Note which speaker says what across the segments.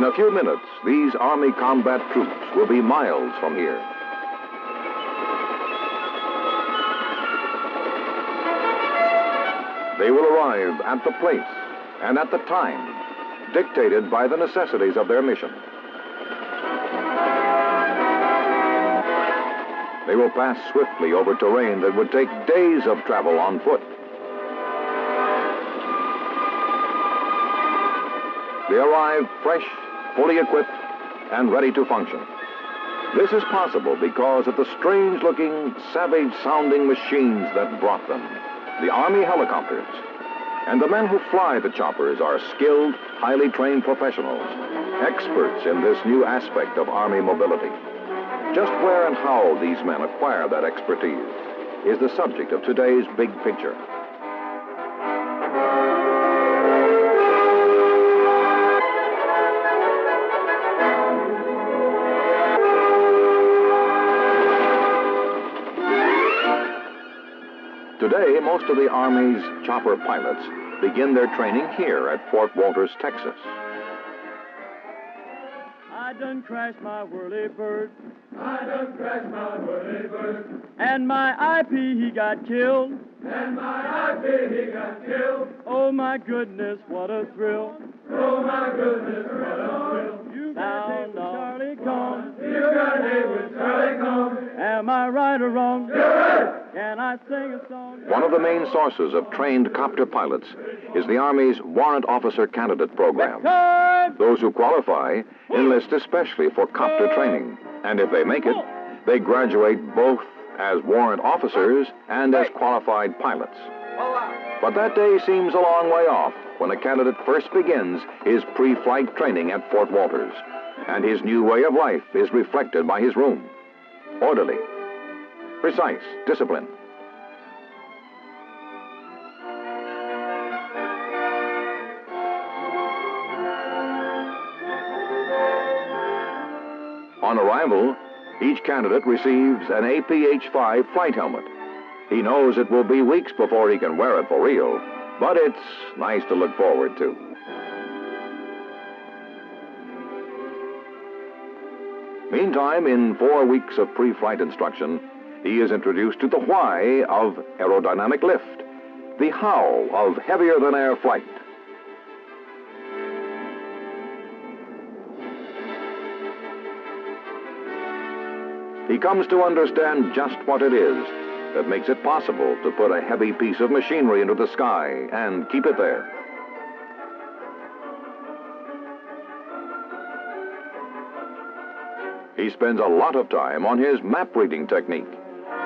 Speaker 1: a few minutes, these Army combat troops will be miles from here. They will arrive at the place and at the time dictated by the necessities of their mission. They will pass swiftly over terrain that would take days of travel on foot. They arrive fresh, fully equipped, and ready to function. This is possible because of the strange-looking, savage-sounding machines that brought them, the Army helicopters. And the men who fly the choppers are skilled, highly trained professionals, experts in this new aspect of Army mobility. Just where and how these men acquire that expertise is the subject of today's Big Picture. Today, most of the Army's chopper pilots begin their training here at Fort Walters, Texas.
Speaker 2: I done crashed my whirly bird.
Speaker 3: I done crashed my whirly bird.
Speaker 2: And my IP, he got killed.
Speaker 3: And my IP, he got killed.
Speaker 2: Oh, my goodness, what a thrill.
Speaker 3: Oh, my goodness, what a thrill.
Speaker 2: You got Charlie Cone.
Speaker 3: You got hit with Charlie Cone.
Speaker 2: Am I right or wrong?
Speaker 3: You're right.
Speaker 2: Can I sing a song?
Speaker 1: One of the main sources of trained copter pilots is the Army's Warrant Officer Candidate Program. Those who qualify enlist especially for copter training, and if they make it, they graduate both as warrant officers and as qualified pilots. But that day seems a long way off when a candidate first begins his pre-flight training at Fort Walters, and his new way of life is reflected by his room. Orderly, precise, disciplined. On arrival, each candidate receives an APH-5 flight helmet. He knows it will be weeks before he can wear it for real, but it's nice to look forward to. Meantime, in 4 weeks of pre-flight instruction, he is introduced to the why of aerodynamic lift, the how of heavier-than-air flight. He comes to understand just what it is that makes it possible to put a heavy piece of machinery into the sky and keep it there. He spends a lot of time on his map reading technique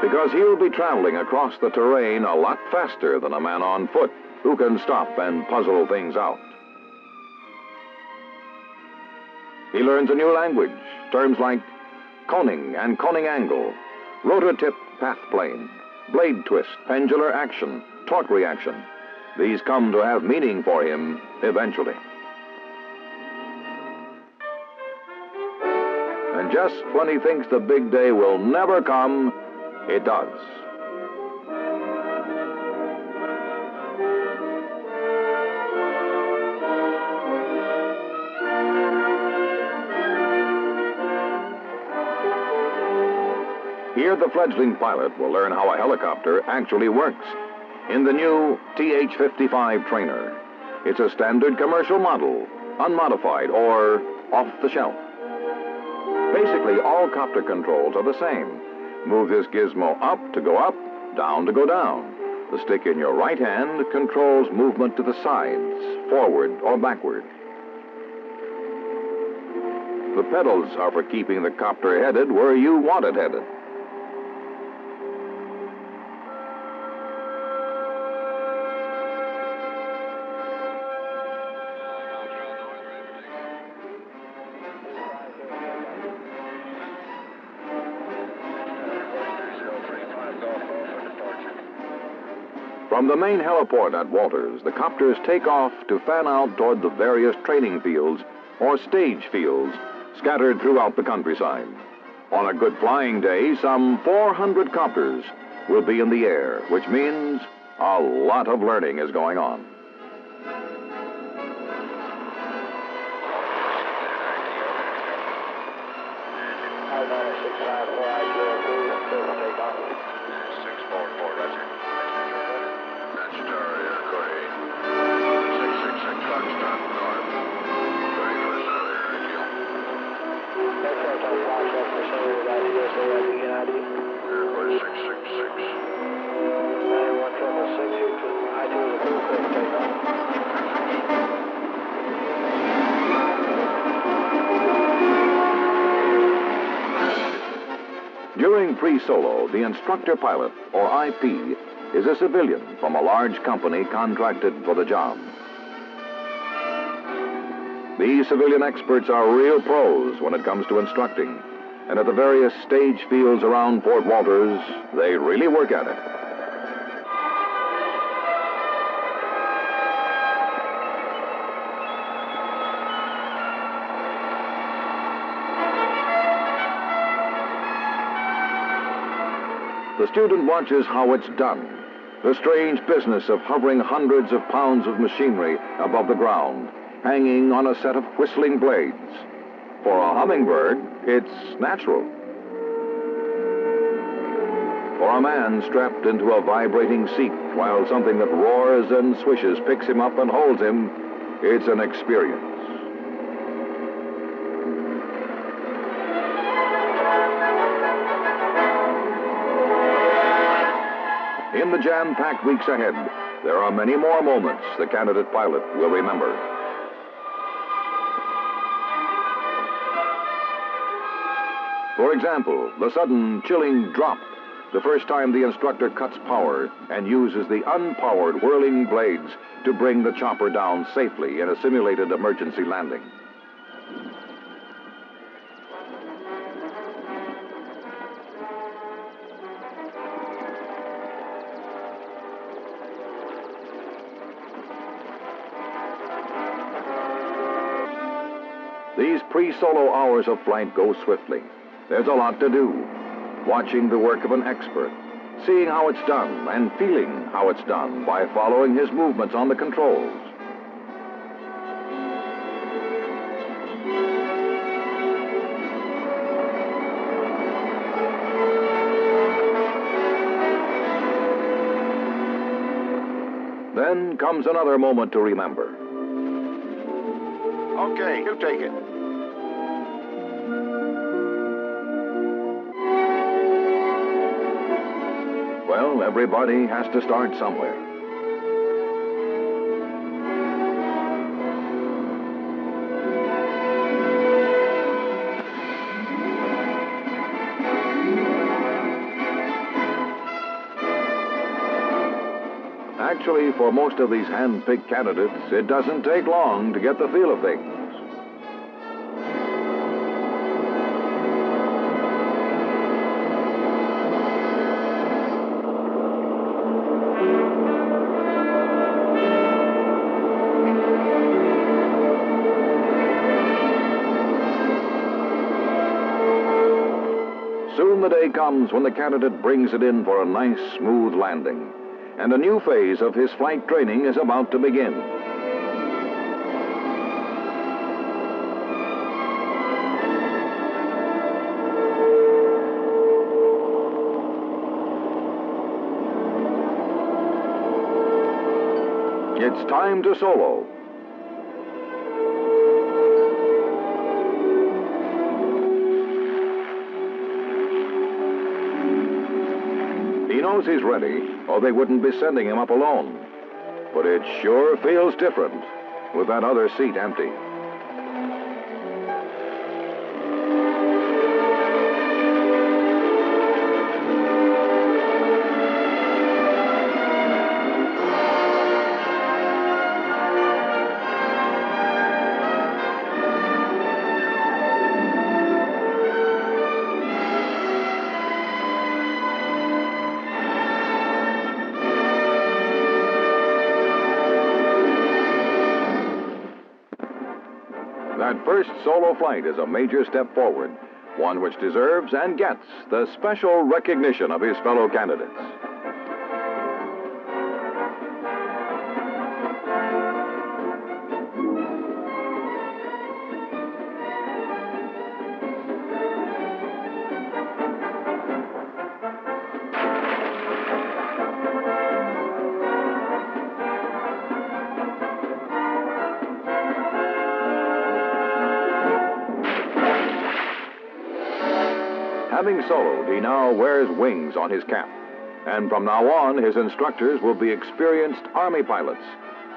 Speaker 1: because he'll be traveling across the terrain a lot faster than a man on foot who can stop and puzzle things out. He learns a new language, terms like coning and coning angle, rotor tip path plane, blade twist, pendular action, torque reaction. These come to have meaning for him eventually. And just when he thinks the big day will never come, it does. Here, the fledgling pilot will learn how a helicopter actually works in the new TH-55 trainer. It's a standard commercial model, unmodified or off the shelf. Basically, all copter controls are the same. Move this gizmo up to go up, down to go down. The stick in your right hand controls movement to the sides, forward or backward. The pedals are for keeping the copter headed where you want it headed. From the main heliport at Walters, the copters take off to fan out toward the various training fields or stage fields scattered throughout the countryside. On a good flying day, some 400 copters will be in the air, which means a lot of learning is going on. During pre-solo, the instructor pilot, or IP, is a civilian from a large company contracted for the job. These civilian experts are real pros when it comes to instructing, and at the various stage fields around Fort Walters, they really work at it. The student watches how it's done, the strange business of hovering hundreds of pounds of machinery above the ground, hanging on a set of whistling blades. For a hummingbird, it's natural. For a man strapped into a vibrating seat while something that roars and swishes picks him up and holds him, it's an experience. In the jam-packed weeks ahead, there are many more moments the candidate pilot will remember. For example, the sudden chilling drop, the first time the instructor cuts power and uses the unpowered whirling blades to bring the chopper down safely in a simulated emergency landing. These pre-solo hours of flight go swiftly. There's a lot to do. Watching the work of an expert, seeing how it's done, and feeling how it's done by following his movements on the controls. Then comes another moment to remember.
Speaker 4: Okay, you take it.
Speaker 1: Well, everybody has to start somewhere. Actually, for most of these hand-picked candidates, it doesn't take long to get the feel of things. Soon the day comes when the candidate brings it in for a nice, smooth landing. And a new phase of his flight training is about to begin. It's time to solo. He knows he's ready, or they wouldn't be sending him up alone. But it sure feels different with that other seat empty. That first solo flight is a major step forward, one which deserves and gets the special recognition of his fellow candidates. Having soloed, he now wears wings on his cap. And from now on, his instructors will be experienced Army pilots,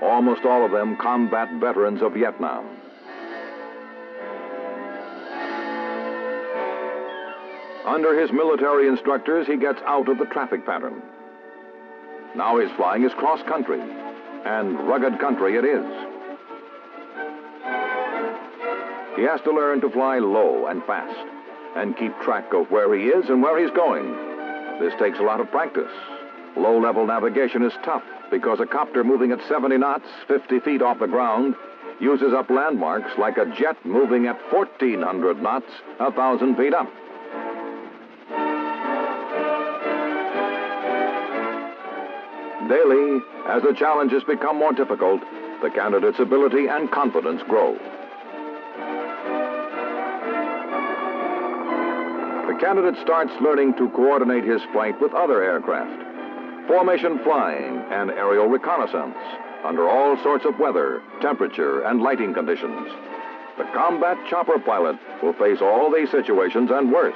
Speaker 1: almost all of them combat veterans of Vietnam. Under his military instructors, he gets out of the traffic pattern. Now his flying is cross-country, and rugged country it is. He has to learn to fly low and fast, and keep track of where he is and where he's going. This takes a lot of practice. Low-level navigation is tough because a copter moving at 70 knots, 50 feet off the ground, uses up landmarks like a jet moving at 1,400 knots, 1,000 feet up. Daily, as the challenges become more difficult, the candidate's ability and confidence grow. The candidate starts learning to coordinate his flight with other aircraft, formation flying and aerial reconnaissance under all sorts of weather, temperature, and lighting conditions. The combat chopper pilot will face all these situations and worse.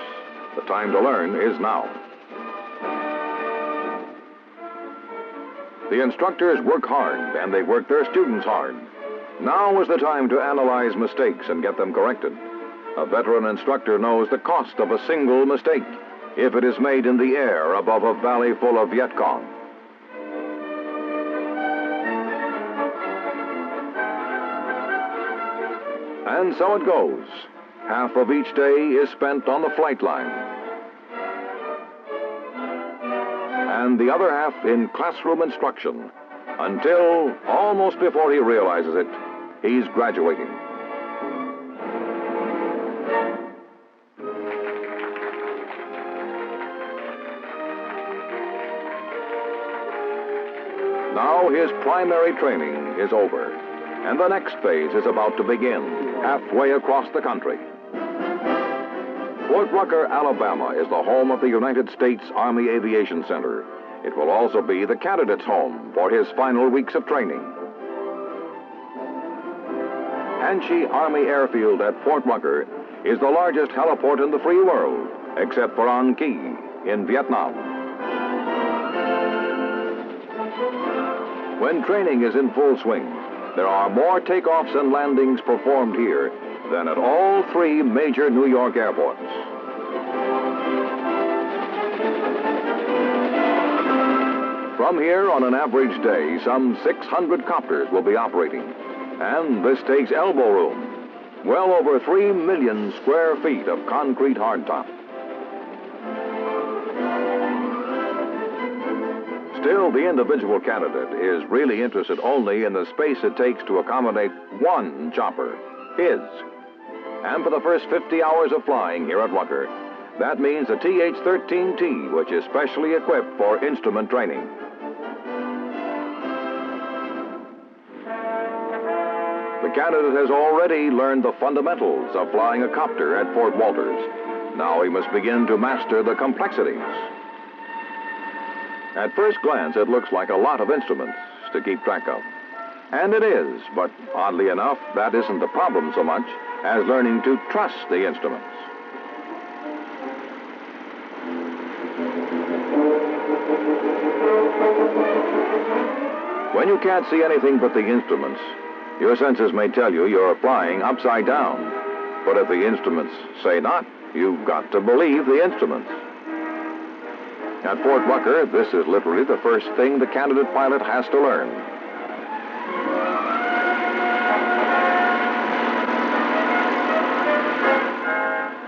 Speaker 1: The time to learn is now. The instructors work hard, and they work their students hard. Now is the time to analyze mistakes and get them corrected. A veteran instructor knows the cost of a single mistake if it is made in the air above a valley full of Vietcong. And so it goes. Half of each day is spent on the flight line, and the other half in classroom instruction, until, almost before he realizes it, he's graduating. Now his primary training is over, and the next phase is about to begin, halfway across the country. Fort Rucker, Alabama is the home of the United States Army Aviation Center. It will also be the candidate's home for his final weeks of training. Hanchi Army Airfield at Fort Rucker is the largest heliport in the free world, except for An Key in Vietnam. When training is in full swing, there are more takeoffs and landings performed here than at all three major New York airports. From here, on an average day, some 600 copters will be operating, and this takes elbow room, well over 3 million square feet of concrete hardtop. Still, the individual candidate is really interested only in the space it takes to accommodate one chopper, his. And for the first 50 hours of flying here at Rucker, that means a TH-13T, which is specially equipped for instrument training. The candidate has already learned the fundamentals of flying a copter at Fort Walters. Now he must begin to master the complexities. At first glance, it looks like a lot of instruments to keep track of. And it is, but oddly enough, that isn't the problem so much as learning to trust the instruments. When you can't see anything but the instruments, your senses may tell you you're flying upside down. But if the instruments say not, you've got to believe the instruments. At Fort Rucker, this is literally the first thing the candidate pilot has to learn.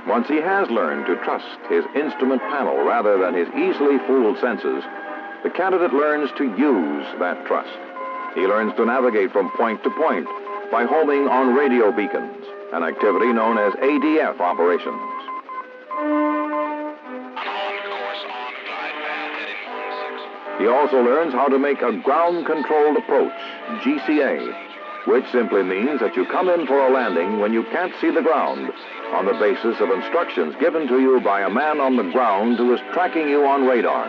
Speaker 1: Once he has learned to trust his instrument panel rather than his easily fooled senses, the candidate learns to use that trust. He learns to navigate from point to point by homing on radio beacons, an activity known as ADF operations. He also learns how to make a ground-controlled approach, GCa, which simply means that you come in for a landing when you can't see the ground, on the basis of instructions given to you by a man on the ground who is tracking you on radar.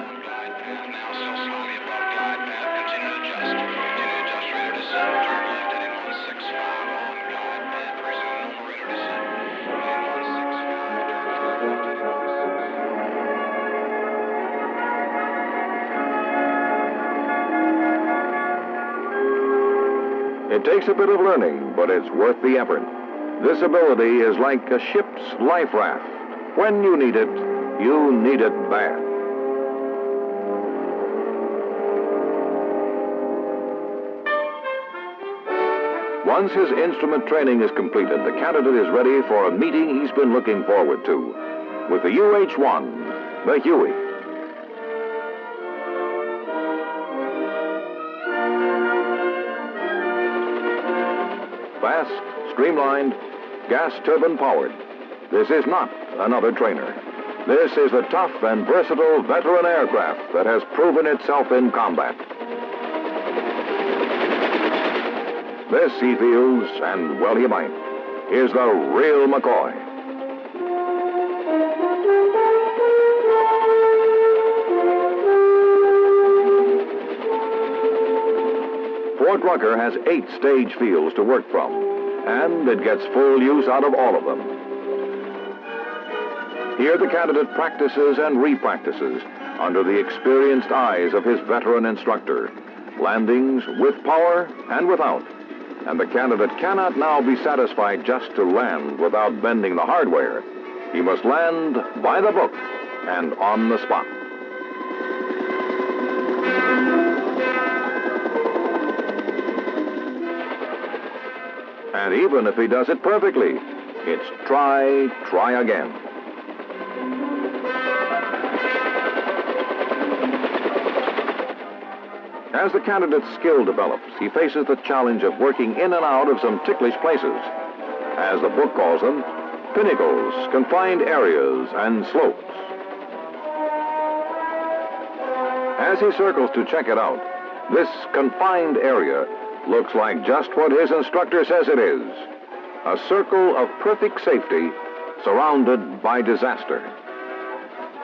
Speaker 1: It takes a bit of learning, but it's worth the effort. This ability is like a ship's life raft. When you need it, You need it bad. Once his instrument training is completed, the candidate is ready for a meeting he's been looking forward to with the UH1, the Huey. Fast, streamlined, gas turbine powered. This is not another trainer. This is the tough and versatile veteran aircraft that has proven itself in combat. This, he feels, and well he might, is the real McCoy. Fort Rucker has 8 stage fields to work from, and it gets full use out of all of them. Here the candidate practices and repractices under the experienced eyes of his veteran instructor, landings with power and without. And the candidate cannot now be satisfied just to land without bending the hardware. He must land by the book and on the spot. And even if he does it perfectly, it's try again. As the candidate's skill develops, he faces the challenge of working in and out of some ticklish places. As the book calls them, pinnacles, confined areas, and slopes. As he circles to check it out, this confined area looks like just what his instructor says it is. A circle of perfect safety surrounded by disaster.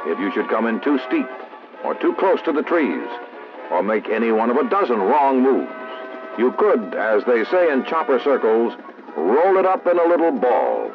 Speaker 1: If you should come in too steep or too close to the trees, or make any one of a dozen wrong moves, you could, as they say in chopper circles, roll it up in a little ball.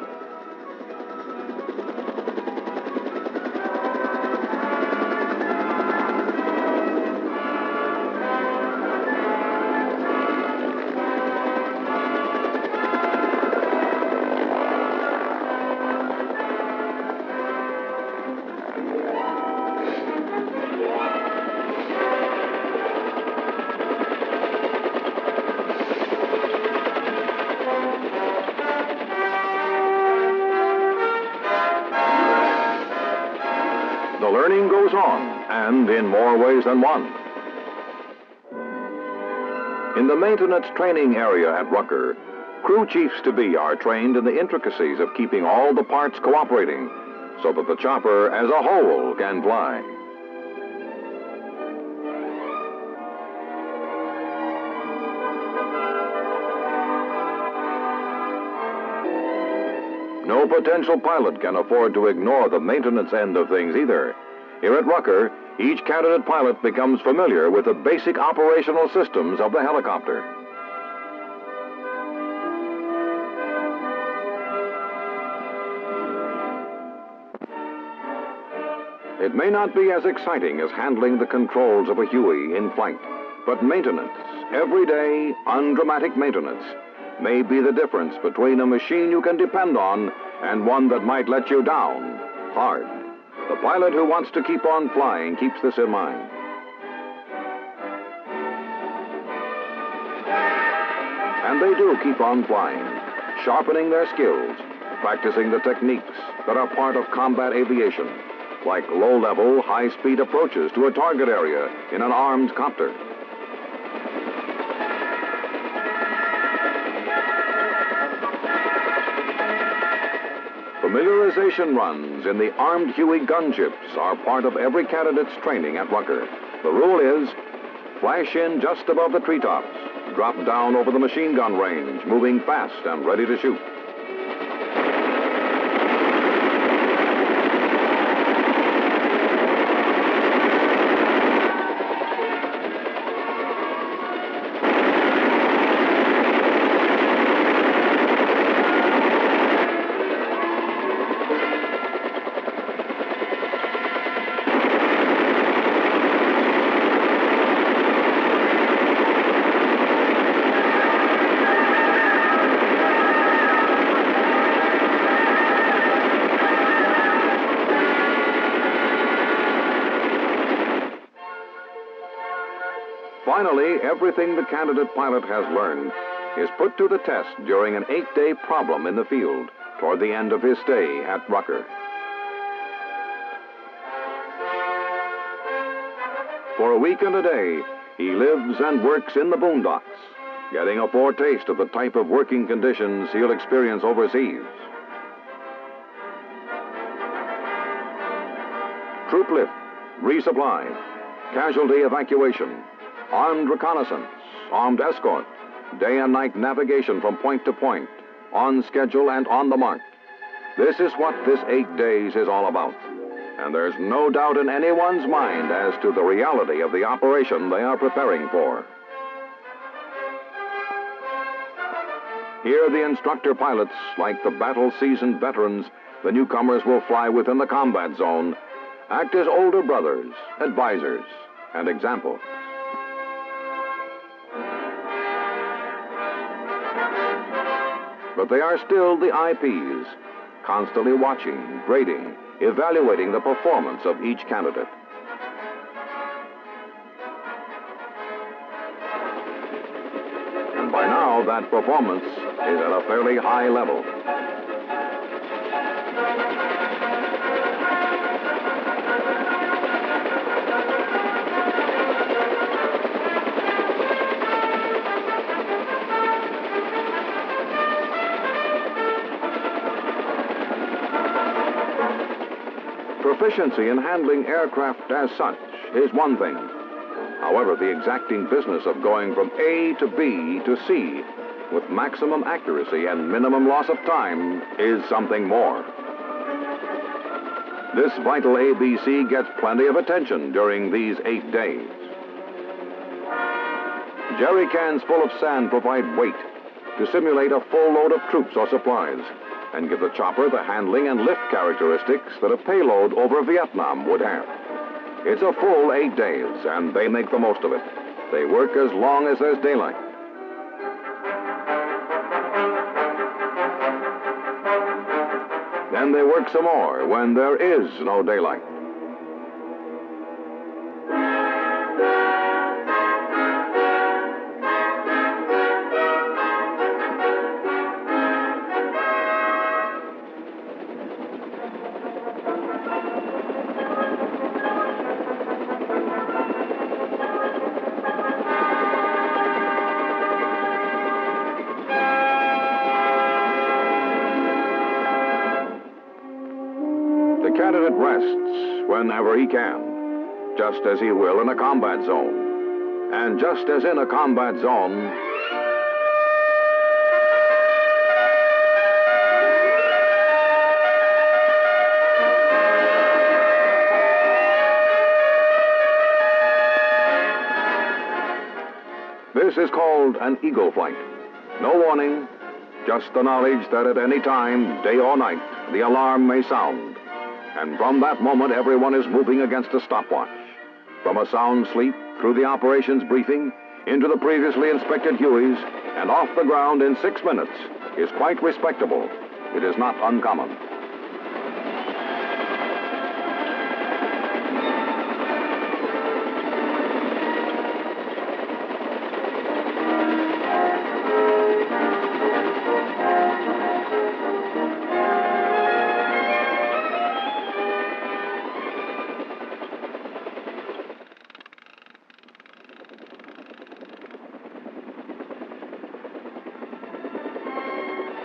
Speaker 1: The learning goes on, and in more ways than one. In the maintenance training area at Rucker, crew chiefs-to-be are trained in the intricacies of keeping all the parts cooperating so that the chopper as a whole can fly. No potential pilot can afford to ignore the maintenance end of things either. Here at Rucker, each candidate pilot becomes familiar with the basic operational systems of the helicopter. It may not be as exciting as handling the controls of a Huey in flight, but maintenance, everyday, undramatic maintenance, may be the difference between a machine you can depend on and one that might let you down hard. The pilot who wants to keep on flying keeps this in mind. And they do keep on flying, sharpening their skills, practicing the techniques that are part of combat aviation, like low-level, high-speed approaches to a target area in an armed copter. Familiarization runs in the armed Huey gunships are part of every candidate's training at Rucker. The rule is, flash in just above the treetops, drop down over the machine gun range, moving fast and ready to shoot. Finally, everything the candidate pilot has learned is put to the test during an 8-day problem in the field toward the end of his stay at Rucker. For a week and a day, he lives and works in the boondocks, getting a foretaste of the type of working conditions he'll experience overseas. Troop lift, resupply, casualty evacuation, armed reconnaissance, armed escort, day and night navigation from point to point, on schedule and on the mark. This is what this 8 days is all about. And there's no doubt in anyone's mind as to the reality of the operation they are preparing for. Here, the instructor pilots, like the battle-seasoned veterans the newcomers will fly within the combat zone, act as older brothers, advisors, and examples. But they are still the IPs, constantly watching, grading, evaluating the performance of each candidate. And by now, that performance is at a fairly high level. Proficiency in handling aircraft as such is one thing. However, the exacting business of going from A to B to C with maximum accuracy and minimum loss of time is something more. This vital ABC gets plenty of attention during these 8 days. Jerry cans full of sand provide weight to simulate a full load of troops or supplies, and give the chopper the handling and lift characteristics that a payload over Vietnam would have. It's a full 8 days, and they make the most of it. They work as long as there's daylight. Then they work some more when there is no daylight. The candidate rests whenever he can, just as he will in a combat zone. And just as in a combat zone, this is called an eagle flight. No warning, just the knowledge that at any time, day or night, the alarm may sound. And from that moment, everyone is moving against a stopwatch. From a sound sleep, through the operations briefing, into the previously inspected Hueys, and off the ground in 6 minutes is quite respectable. It is not uncommon.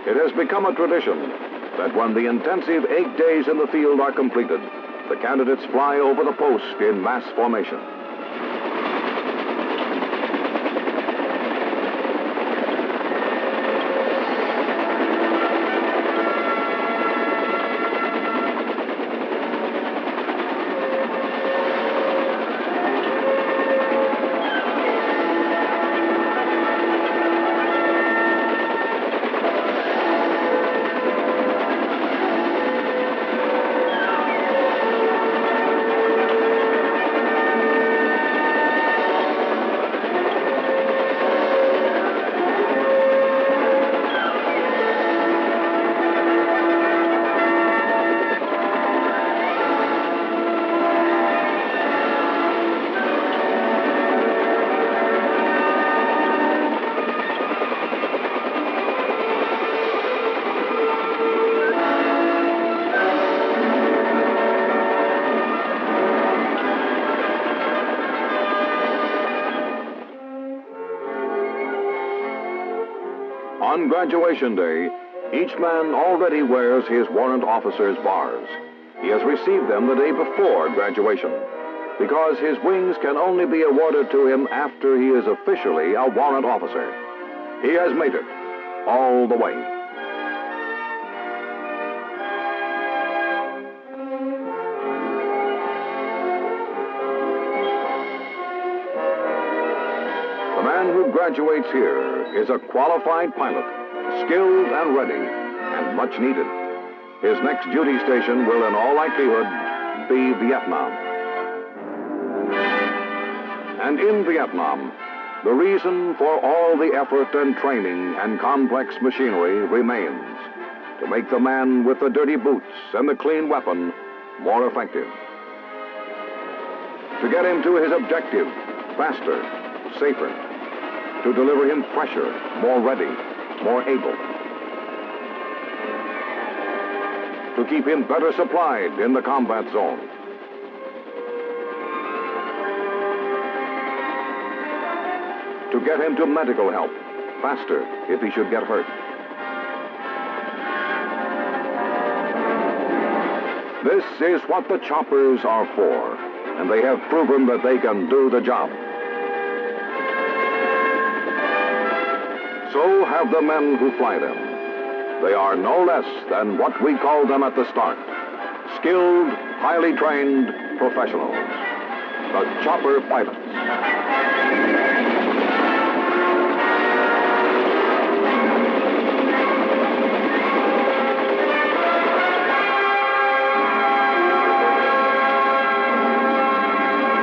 Speaker 1: It has become a tradition that when the intensive 8 days in the field are completed, the candidates fly over the post in mass formation. On graduation day, each man already wears his warrant officer's bars. He has received them the day before graduation, because his wings can only be awarded to him after he is officially a warrant officer. He has made it all the way. The man who graduates here is a qualified pilot, skilled and ready, and much needed. His next duty station will, in all likelihood, be Vietnam. And in Vietnam, the reason for all the effort and training and complex machinery remains: to make the man with the dirty boots and the clean weapon more effective. To get him to his objective faster, safer. To deliver him fresher, more ready, more able. To keep him better supplied in the combat zone. To get him to medical help faster if he should get hurt. This is what the choppers are for, and they have proven that they can do the job. So have the men who fly them. They are no less than what we called them at the start: skilled, highly trained professionals, the chopper pilots.